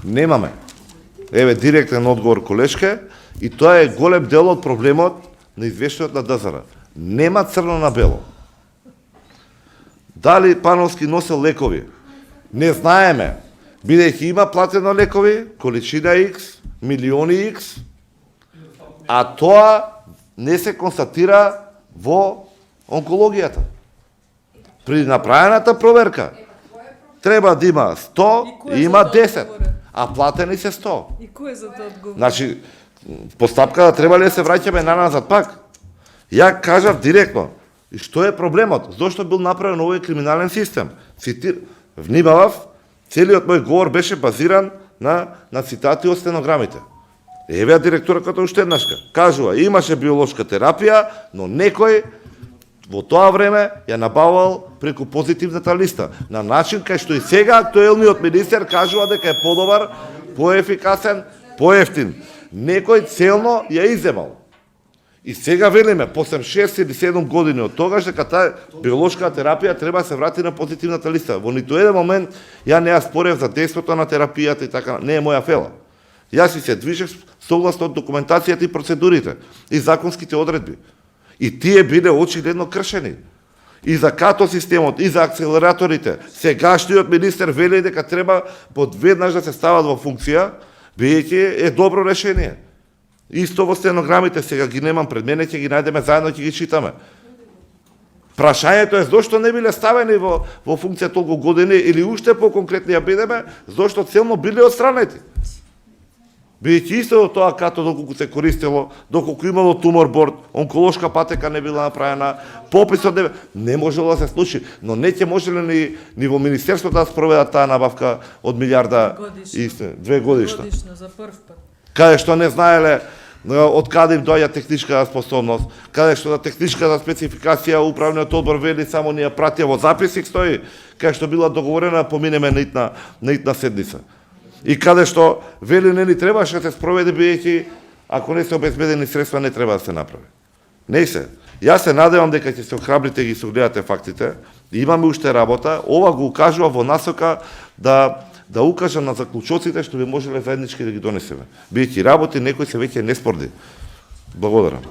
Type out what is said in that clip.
Немаме. Еве директен одговор, колешке, и тоа е голем дел од проблемот на извештајот на ДЗР. Нема црно на бело. Дали Пановски носел лекови? Не знаеме. Бидејќи има платено лекови, количина X, милиони X, а тоа не се констатира во онкологијата. При направената проверка треба да има 100 и има 10, а платени се 100. И кој е за тоа одговор? Значи, постапката треба ли да се враќаме наназад пак? Ја кажав директно, и што е проблемот? Зошто бил направен овој криминален систем? Внимавав, целиот мој говор беше базиран на цитати од стенограмите. Еве директорката уште еднашка. Кажува, имаше биолошка терапија, но некој во тоа време ја набавал преку позитивната листа. На начин кај што и сега актуелниот министер кажува дека е подобар, поефикасен, поевтин. Некој целно ја иземал. И сега велиме, после 6 или 7 години од тогаш, дека таа биолошка терапија треба да се врати на позитивната листа. Во ниту еден момент ја не ја спорев за действото на терапијата и така, не е моја фела. Јас се движев согласно од документацијата и процедурите и законските одредби. И тие биле очигледно кршени. И за като системот, и за акселераторите. Сегашниот министер вели дека треба подведнаш да се стават во функција, бидејќи е добро решение. Исто во стенограмите, сега ги немам пред мене, ќе ги најдеме заедно, ќе ги читаме. Прашањето е зошто не биле ставени во функција толку години, или уште по-конкретни ја бидеме, зошто целно биле отстранети. Бидејќи исто тоа като доколку се користело, доколку имало тумор борд, онколошка патека не била направена, пописот не можело да се случи, но не ќе можеле ни во министерството да спроведат таа набавка од милиарда и 2 годишна. Годишно за прв пат. Каде што не знаеле од каде им доаѓа техничката способност, каде што на техничката спецификација управниот одбор вели само ни ја пратија во записник стои, каде што била договорена поминеме на итна седница. И каде што вели не ни требаше да се спроведе, бидејќи ако не се обезбедени средства не треба да се направи. Не се. Јас се надевам дека ќе се охрабрите и ги согледате фактите. Имаме уште работа. Ова го укажува во насока да укажам на заклучоците што би можеле заеднички да ги донесеме. Бидејќи работи некои се веќе неспорни. Благодарам.